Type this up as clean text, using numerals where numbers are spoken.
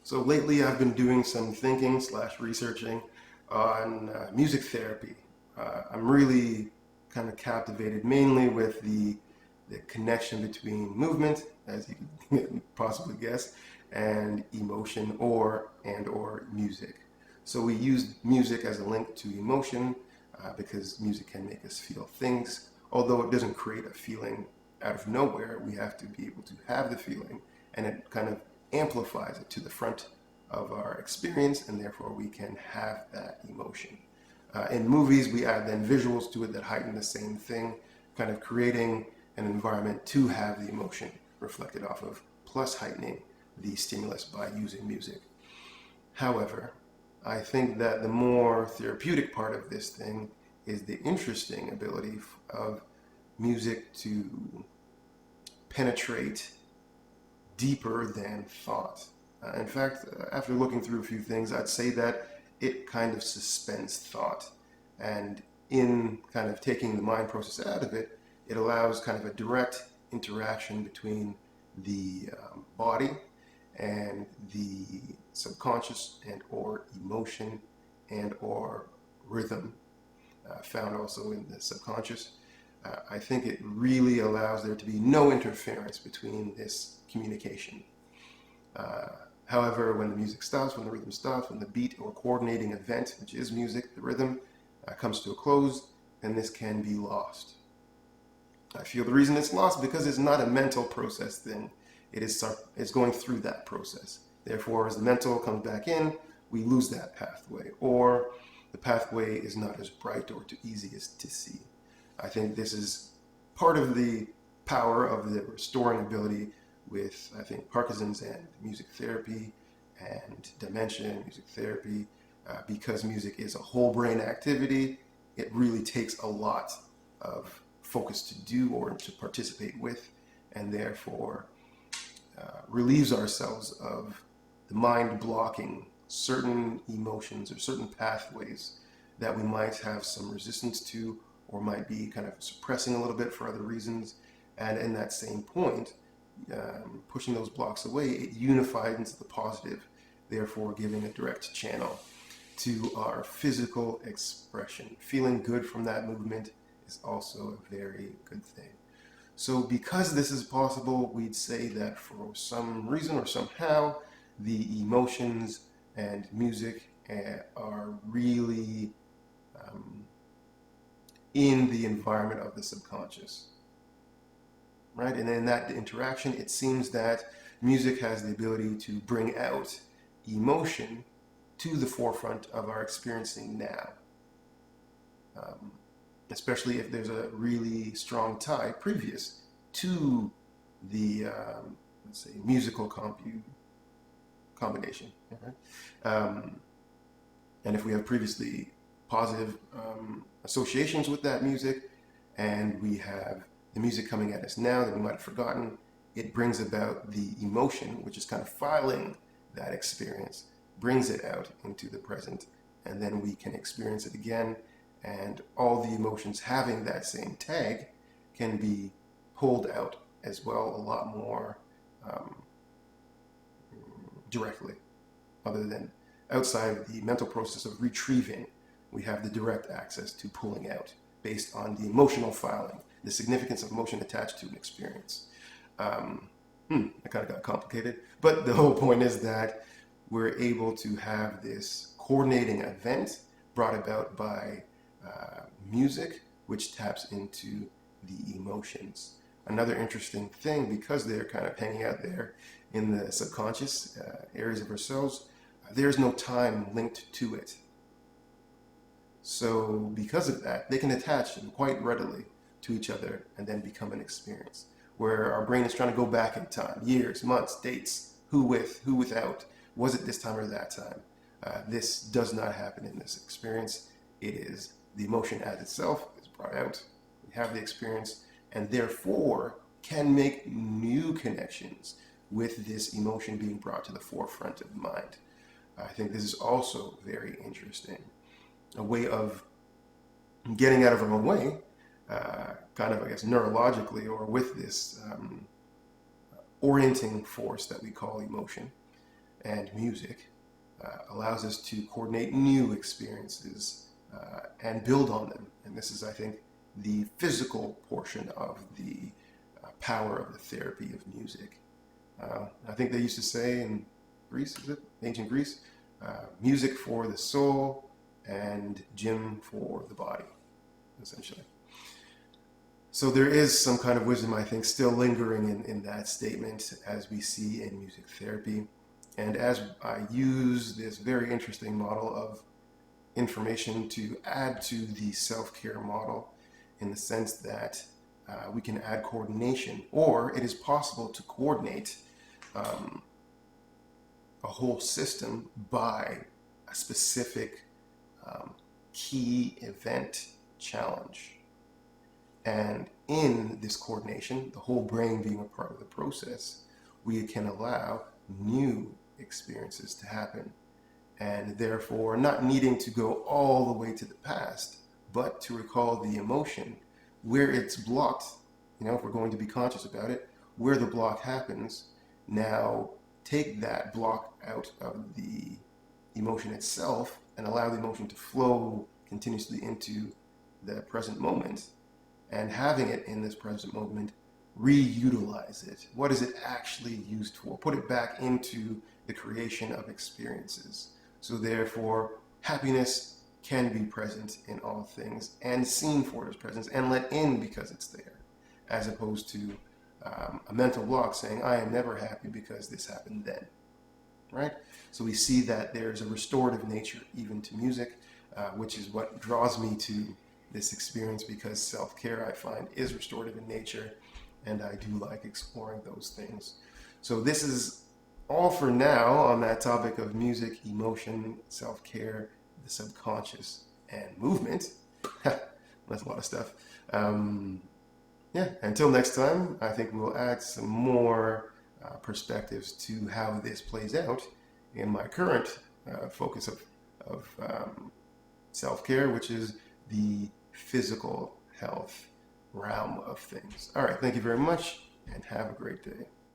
So lately I've been doing some thinking slash researching on music therapy. I'm really kind of captivated mainly with the connection between movement, as you can possibly guess, and emotion or music. So we use music as a link to emotion because music can make us feel things. Although it doesn't create a feeling out of nowhere, we have to be able to have the feeling, and it kind of amplifies it to the front of our experience, and therefore we can have that emotion. In movies, we add then visuals to it that heighten the same thing, kind of creating an environment to have the emotion reflected off of, plus heightening the stimulus by using music. However, I think that the more therapeutic part of this thing is the interesting ability of music to penetrate deeper than thought. In fact, after looking through a few things, I'd say that it kind of suspends thought. And in kind of taking the mind process out of it, it allows kind of a direct interaction between the body and the subconscious and or emotion and or rhythm found also in the subconscious. I think it really allows there to be no interference between this communication. However, when the music stops, when the rhythm stops, when the beat or coordinating event, which is music, the rhythm, comes to a close, then this can be lost. I feel the reason it's lost because it's not a mental process thing. It's going through that process. Therefore, as the mental comes back in, we lose that pathway, or the pathway is not as bright or too easy as to see. I think this is part of the power of the restoring ability with, I think, Parkinson's and music therapy and dementia and music therapy. Because music is a whole brain activity, it really takes a lot of focus to do or to participate with, and therefore relieves ourselves of the mind blocking certain emotions or certain pathways that we might have some resistance to or might be kind of suppressing a little bit for other reasons. And in that same point, pushing those blocks away, it unifies into the positive, therefore giving a direct channel to our physical expression. Feeling good from that movement is also a very good thing. So because this is possible, we'd say that for some reason or somehow, the emotions and music are really in the environment of the subconscious, right? And in that interaction, it seems that music has the ability to bring out emotion to the forefront of our experiencing now, especially if there's a really strong tie previous to the, let's say, musical combination. And if we have previously positive associations with that music, and we have the music coming at us now that we might have forgotten, it brings about the emotion, which is kind of filing that experience, brings it out into the present, and then we can experience it again, and all the emotions having that same tag can be pulled out as well a lot more directly, other than outside of the mental process of retrieving. We have the direct access to pulling out based on the emotional filing, the significance of emotion attached to an experience. That kind of got complicated, but the whole point is that we're able to have this coordinating event brought about by music, which taps into the emotions. Another interesting thing, because they're kind of hanging out there in the subconscious areas of ourselves, there's no time linked to it. So because of that, they can attach quite readily to each other and then become an experience where our brain is trying to go back in time, years, months, dates, who with, who without, was it this time or that time? This does not happen in this experience. It is the emotion as itself is brought out. We have the experience and therefore can make new connections with this emotion being brought to the forefront of the mind. I think this is also very interesting. A way of getting out of our own way, kind of, I guess, neurologically or with this orienting force that we call emotion. and music allows us to coordinate new experiences and build on them. And this is, I think, the physical portion of the power of the therapy of music. I think they used to say in Greece, is it? Ancient Greece, music for the soul and gym for the body, essentially. So there is some kind of wisdom, I think, still lingering in that statement as we see in music therapy. And as I use this very interesting model of information to add to the self-care model, in the sense that we can add coordination, or it is possible to coordinate a whole system by a specific key event challenge. And in this coordination, the whole brain being a part of the process, we can allow new experiences to happen. And therefore, not needing to go all the way to the past, but to recall the emotion where it's blocked, if we're going to be conscious about it, where the block happens. Now, take that block out of the emotion itself and allow the emotion to flow continuously into the present moment, and having it in this present moment, reutilize it. What is it actually used for? Put it back into the creation of experiences. So therefore, happiness can be present in all things and seen for its presence and let in because it's there, as opposed to a mental block saying, I am never happy because this happened then, right? So we see that there's a restorative nature even to music, which is what draws me to this experience, because self-care, I find, is restorative in nature, and I do like exploring those things. So this is all for now on that topic of music, emotion, self-care, the subconscious, and movement. That's a lot of stuff. Until next time, I think we'll add some more perspectives to how this plays out in my current focus of self-care, which is the physical health realm of things. All right, thank you very much, and have a great day.